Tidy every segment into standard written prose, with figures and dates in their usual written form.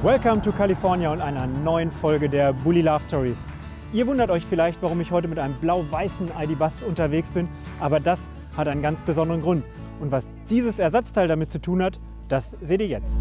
Welcome to California und einer neuen Folge der Bully Love Stories. Ihr wundert euch vielleicht, warum ich heute mit einem blau-weißen ID.Buzz unterwegs bin, aber das hat einen ganz besonderen Grund. Und was dieses Ersatzteil damit zu tun hat, das seht ihr jetzt.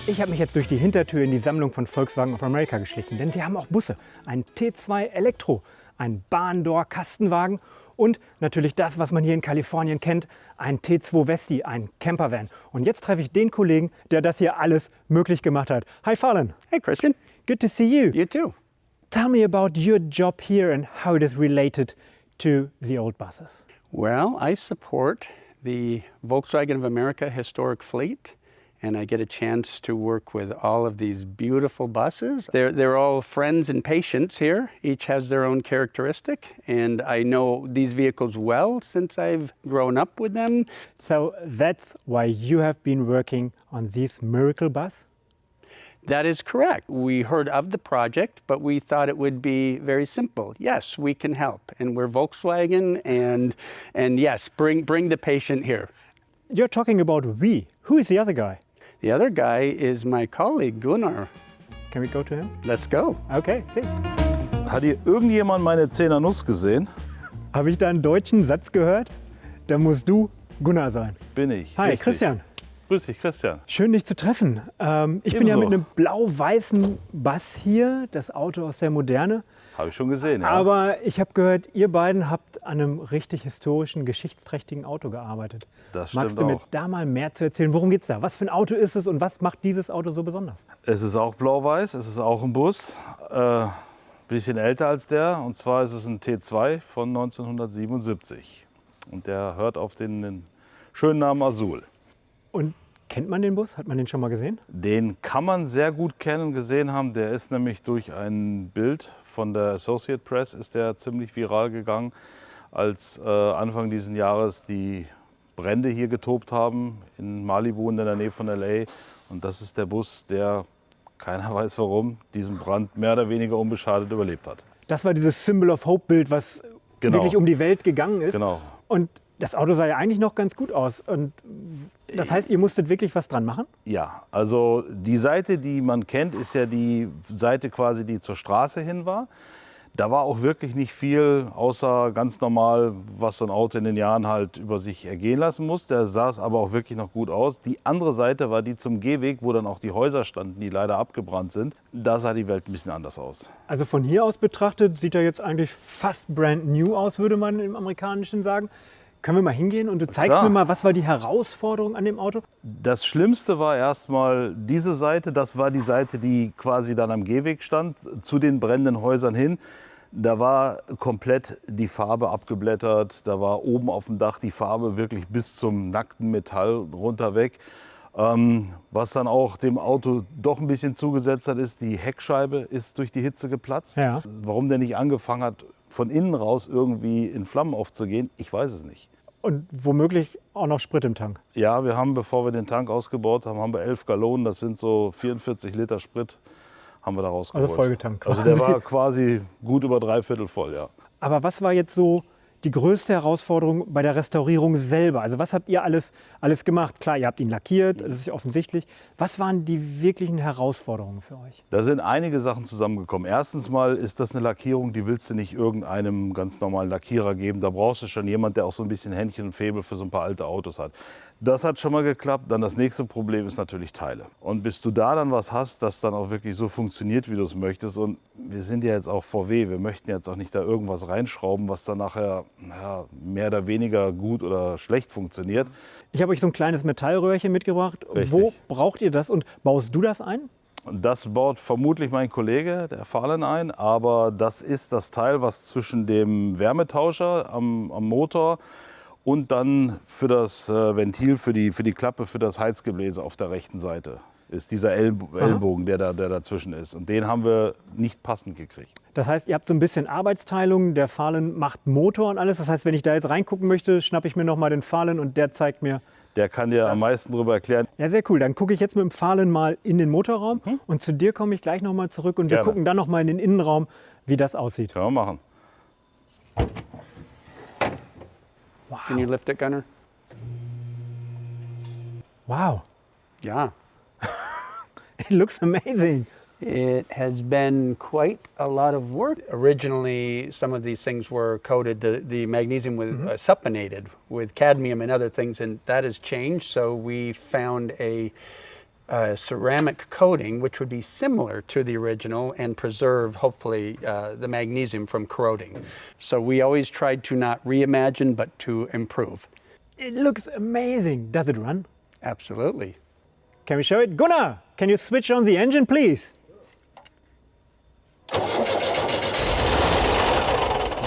Ich habe mich jetzt durch die Hintertür in die Sammlung von Volkswagen of America geschlichen, denn sie haben auch Busse, einen T2 Elektro, einen Barn-Door-Kastenwagen und natürlich das, was man hier in Kalifornien kennt, ein T2 Vesti, ein Campervan. Und jetzt treffe ich den Kollegen, der das hier alles möglich gemacht hat. Hi Fallen. Hey Christian. Good to see you. You too. Tell me about your job here and how it is related to the old buses. Well, I support the Volkswagen of America historic fleet, and I get a chance to work with all of these beautiful buses. They're all friends and patients here. Each has their own characteristic, and I know these vehicles well since I've grown up with them. So that's why you have been working on this miracle bus? That is correct. We heard of the project, but we thought it would be very simple. Yes, we can help, and we're Volkswagen, and yes, bring the patient here. You're talking about we. Who is the other guy? The other guy is my colleague, Gunnar. Can we go to him? Let's go. Okay, see. Hat hier irgendjemand meine 10er Nuss gesehen? Habe ich da einen deutschen Satz gehört? Da musst du Gunnar sein. Bin ich. Hi, richtig. Christian. Grüß dich, Christian. Schön, dich zu treffen. Ich bin ja Ebenso. mit einem blau-weißen Bus hier, das Auto aus der Moderne. Habe ich schon gesehen, ja. Aber ich habe gehört, ihr beiden habt an einem richtig historischen, geschichtsträchtigen Auto gearbeitet. Das stimmt Magst du mir auch. da mal mehr zu erzählen? Worum geht's da? Was für ein Auto ist es und was macht dieses Auto so besonders? Es ist auch blau-weiß, es ist auch ein Bus. Bisschen älter als der. Und zwar ist es ein T2 von 1977. Und der hört auf den schönen Namen Azul. Und kennt man den Bus? Hat man den schon mal gesehen? Den kann man sehr gut kennen, gesehen haben. Der ist nämlich durch ein Bild von der Associated Press ist der ziemlich viral gegangen, als Anfang dieses Jahres die Brände hier getobt haben in Malibu in der Nähe von LA. Und das ist der Bus, der, keiner weiß warum, diesen Brand mehr oder weniger unbeschadet überlebt hat. Das war dieses Symbol of Hope Bild, was Genau. wirklich um die Welt gegangen ist. Genau. Und das Auto sah ja eigentlich noch ganz gut aus. Und das heißt, ihr musstet wirklich was dran machen? Ja, also die Seite, die man kennt, ist ja die Seite quasi, die zur Straße hin war. Da war auch wirklich nicht viel, außer ganz normal, was so ein Auto in den Jahren halt über sich ergehen lassen muss. Der sah es aber auch wirklich noch gut aus. Die andere Seite war die zum Gehweg, wo dann auch die Häuser standen, die leider abgebrannt sind. Da sah die Welt ein bisschen anders aus. Also von hier aus betrachtet sieht er jetzt eigentlich fast brand new aus, würde man im Amerikanischen sagen. Können wir mal hingehen und du zeigst Klar. mir mal, was war die Herausforderung an dem Auto? Das Schlimmste war erstmal diese Seite. Das war die Seite, die quasi dann am Gehweg stand, zu den brennenden Häusern hin. Da war komplett die Farbe abgeblättert. Da war oben auf dem Dach die Farbe wirklich bis zum nackten Metall runter weg. Was dann auch dem Auto doch ein bisschen zugesetzt hat, ist, die Heckscheibe ist durch die Hitze geplatzt. Ja. Warum der nicht angefangen hat, von innen raus irgendwie in Flammen aufzugehen, ich weiß es nicht. Und womöglich auch noch Sprit im Tank. Ja, wir haben, bevor wir den Tank ausgebaut haben, haben wir 11 Gallonen, das sind so 44 Liter Sprit, haben wir da rausgeholt. Also Vollgetankt Also der quasi. war quasi gut über 3/4 voll, ja. Aber was war jetzt so die größte Herausforderung bei der Restaurierung selber? Also was habt ihr alles gemacht? Klar, ihr habt ihn lackiert, das ist ja offensichtlich. Was waren die wirklichen Herausforderungen für euch? Da sind einige Sachen zusammengekommen. Erstens mal ist das eine Lackierung, die willst du nicht irgendeinem ganz normalen Lackierer geben. Da brauchst du schon jemand, der auch so ein bisschen Händchen und Faible für so ein paar alte Autos hat. Das hat schon mal geklappt. Dann das nächste Problem ist natürlich Teile. Und bis du da dann was hast, das dann auch wirklich so funktioniert, wie du es möchtest. Und wir sind ja jetzt auch VW. Wir möchten jetzt auch nicht da irgendwas reinschrauben, was dann nachher mehr oder weniger gut oder schlecht funktioniert. Ich habe euch so ein kleines Metallröhrchen mitgebracht. Richtig. Wo braucht ihr das und baust du das ein? Das baut vermutlich mein Kollege, der Fallen, ein. Aber das ist das Teil, was zwischen dem Wärmetauscher am Motor und dann für das Ventil, für die Klappe, für das Heizgebläse auf der rechten Seite ist dieser Ellbogen, der dazwischen ist. Und den haben wir nicht passend gekriegt. Das heißt, ihr habt so ein bisschen Arbeitsteilung. Der Farlen macht Motor und alles. Das heißt, wenn ich da jetzt reingucken möchte, schnappe ich mir nochmal den Farlen und der zeigt mir. Der kann dir am meisten darüber erklären. Ja, sehr cool. Dann gucke ich jetzt mit dem Farlen mal in den Motorraum und zu dir komme ich gleich nochmal zurück und wir Gerne. gucken dann nochmal in den Innenraum, wie das aussieht. Können wir machen. Can you lift it, Gunnar? Wow, Yeah. it looks amazing. It has been quite a lot of work. Originally, some of these things were coated, the magnesium was suppinated with cadmium and other things, and that has changed. So we found a ceramic coating, which would be similar to the original and preserve, hopefully, the magnesium from corroding. So we always tried to not reimagine, but to improve. It looks amazing. Does it run? Absolutely. Can we show it? Gunnar, can you switch on the engine, please?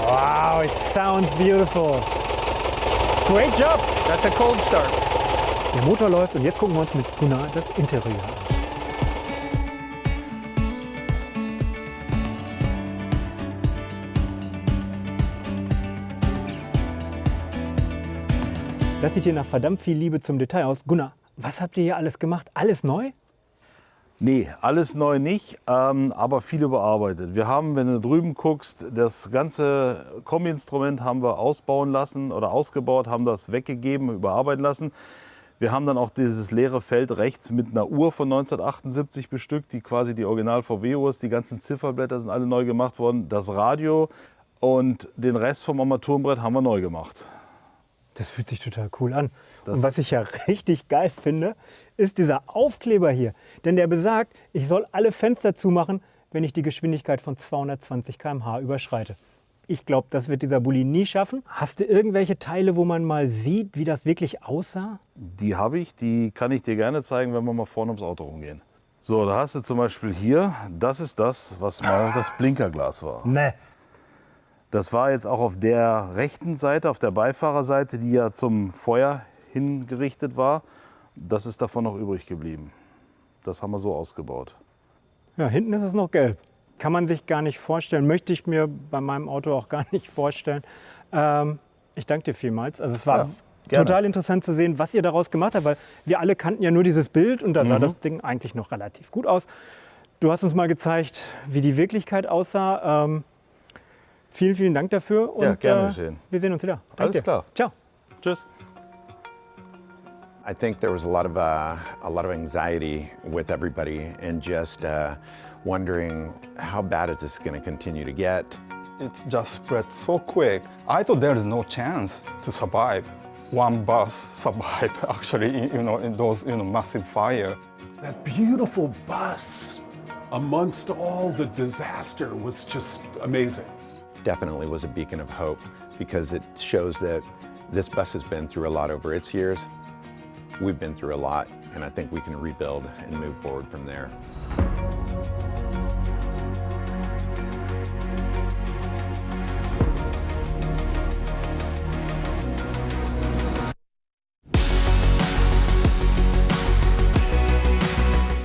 Wow, it sounds beautiful. Great job. That's a cold start. Der Motor läuft und jetzt gucken wir uns mit Gunnar das Interieur an. Das sieht hier nach verdammt viel Liebe zum Detail aus. Gunnar, was habt ihr hier alles gemacht? Alles neu? Nee, alles neu nicht, aber viel überarbeitet. Wir haben, wenn du drüben guckst, das ganze Kombi-Instrument haben wir ausbauen lassen oder ausgebaut, haben das weggegeben, überarbeiten lassen. Wir haben dann auch dieses leere Feld rechts mit einer Uhr von 1978 bestückt, die quasi die Original-VW-Uhr ist. Die ganzen Zifferblätter sind alle neu gemacht worden. Das Radio und den Rest vom Armaturenbrett haben wir neu gemacht. Das fühlt sich total cool an. Und was ich ja richtig geil finde, ist dieser Aufkleber hier. Denn der besagt, ich soll alle Fenster zumachen, wenn ich die Geschwindigkeit von 220 km/h überschreite. Ich glaube, das wird dieser Bulli nie schaffen. Hast du irgendwelche Teile, wo man mal sieht, wie das wirklich aussah? Die habe ich, die kann ich dir gerne zeigen, wenn wir mal vorne ums Auto rumgehen. So, da hast du zum Beispiel hier, das ist das, was mal das Blinkerglas war. Ne. Das war jetzt auch auf der rechten Seite, auf der Beifahrerseite, die ja zum Feuer hingerichtet war. Das ist davon noch übrig geblieben. Das haben wir so ausgebaut. Ja, hinten ist es noch gelb. Kann man sich gar nicht vorstellen, möchte ich mir bei meinem Auto auch gar nicht vorstellen. Ich danke dir vielmals. Also es war gerne. total interessant zu sehen, was ihr daraus gemacht habt, weil wir alle kannten ja nur dieses Bild und da sah das Ding eigentlich noch relativ gut aus. Du hast uns mal gezeigt, wie die Wirklichkeit aussah. Vielen, vielen Dank dafür und Ja, gerne geschehen. wir sehen uns wieder. Danke Alles dir. klar. Ciao. Tschüss. I think there was a lot of anxiety with everybody and just wondering how bad is this going to continue to get. It just spread so quick. I thought there is no chance to survive. One bus survived actually, in those, massive fire. That beautiful bus amongst all the disaster was just amazing. Definitely was a beacon of hope because it shows that this bus has been through a lot over its years. We've been through a lot, and I think we can rebuild and move forward from there.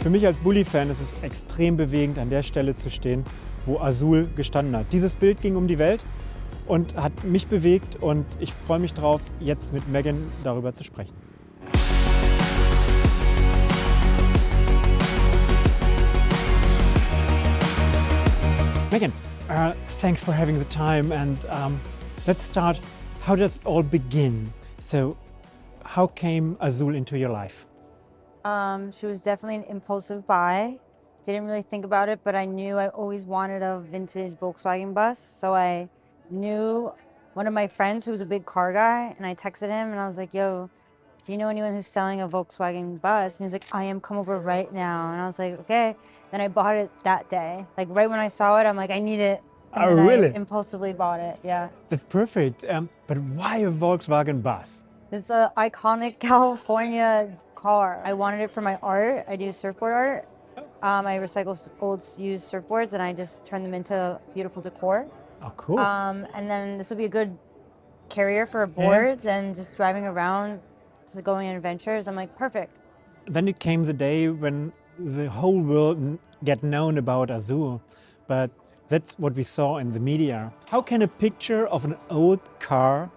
Für mich als Bulli-Fan ist es extrem bewegend, an der Stelle zu stehen, wo Azul gestanden hat. Dieses Bild ging um die Welt und hat mich bewegt und ich freue mich drauf, jetzt mit Megan darüber zu sprechen. Megan, thanks for having the time and let's start. How does it all begin? So, how came Azul into your life? She was definitely an impulsive buy. Didn't really think about it, but I knew I always wanted a vintage Volkswagen bus. So I knew one of my friends who was a big car guy, and I texted him and I was like, yo, do you know anyone who's selling a Volkswagen bus? And he's like, I am, come over right now. And I was like, okay. Then I bought it that day. Like right when I saw it, I'm like, I need it. And Oh, then really? I impulsively bought it, yeah. That's perfect. But why a Volkswagen bus? It's an iconic California car. I wanted it for my art. I do surfboard art. I recycle old used surfboards and I just turn them into beautiful decor. Oh, cool. And then this would be a good carrier for boards and just driving around, just going on adventures. I'm like, perfect. Then it came the day when the whole world get known about Azul, but that's what we saw in the media. How can a picture of an old car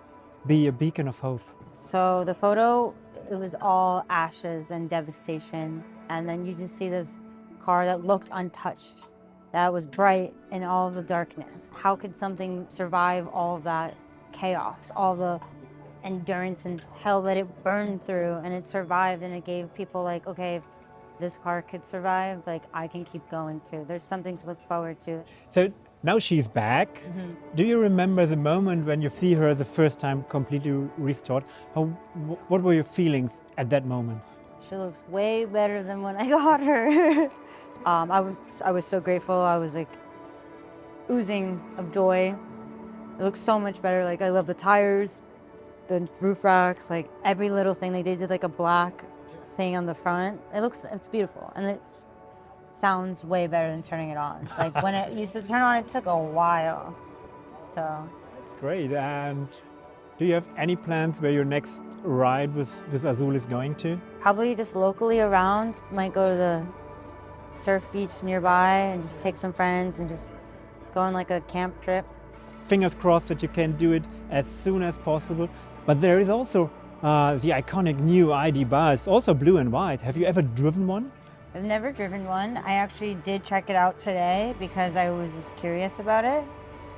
be a beacon of hope? So the photo, it was all ashes and devastation. And then you just see this car that looked untouched, that was bright in all of the darkness. How could something survive all of that chaos, all the endurance and hell that it burned through, and it survived, and it gave people like, okay, if this car could survive, like I can keep going too. There's something to look forward to. So now she's back. Do you remember the moment when you see her the first time completely restored? What were your feelings at that moment? She looks way better than when I got her. I was so grateful. I was like oozing of joy. It looks so much better. Like I love the tires, the roof racks, like every little thing. Like they did like a black thing on the front. It's beautiful, and it sounds way better than turning it on. Like when it used to turn on, it took a while. So It's great. And do you have any plans where your next ride with Azul is going to? probably just locally around. Might go to the surf beach nearby and just take some friends and just go on like a camp trip. Fingers crossed that you can do it as soon as possible. But there is also the iconic new ID bus, also blue and white. Have you ever driven one? I've never driven one. I actually did check it out today because I was just curious about it.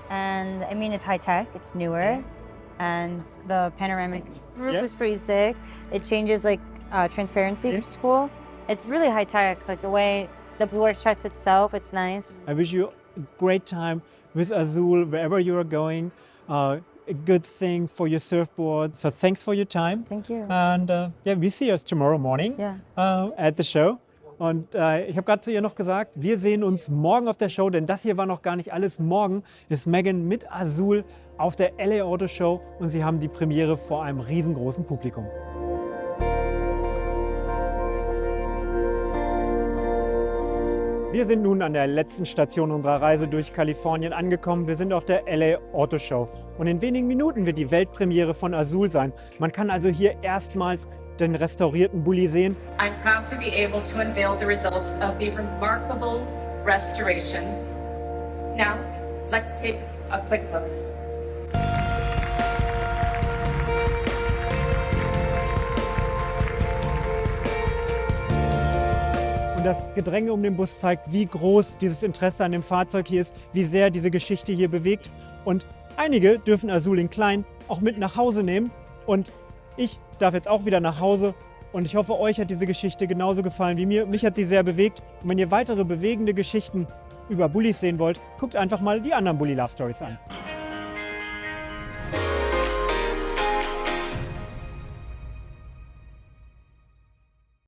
And I mean, it's high tech, it's newer, and the panoramic roof is pretty sick. It changes like transparency, which is cool. It's really high tech, like the way the door shuts itself, it's nice. I wish you a great time with Azul wherever you are going. A good thing for your surfboard. So thanks for your time. Thank you. And yeah, we see us tomorrow morning at the show. Und ich habe gerade zu ihr noch gesagt, wir sehen uns morgen auf der Show, denn das hier war noch gar nicht alles. Morgen ist Megan mit Azul auf der LA Auto Show und sie haben die Premiere vor einem riesengroßen Publikum. Wir sind nun an der letzten Station unserer Reise durch Kalifornien angekommen. Wir sind auf der LA Auto Show. Und in wenigen Minuten wird die Weltpremiere von Azul sein. Man kann also hier erstmals den restaurierten Bulli sehen. I'm proud to be able to unveil the results of the remarkable restoration. Now, let's take a quick look. Und das Gedränge um den Bus zeigt, wie groß dieses Interesse an dem Fahrzeug hier ist, wie sehr diese Geschichte hier bewegt. Und einige dürfen Azul in klein auch mit nach Hause nehmen. Und ich darf jetzt auch wieder nach Hause. Und ich hoffe, euch hat diese Geschichte genauso gefallen wie mir. Mich hat sie sehr bewegt. Und wenn ihr weitere bewegende Geschichten über Bullis sehen wollt, guckt einfach mal die anderen Bully Love Stories an.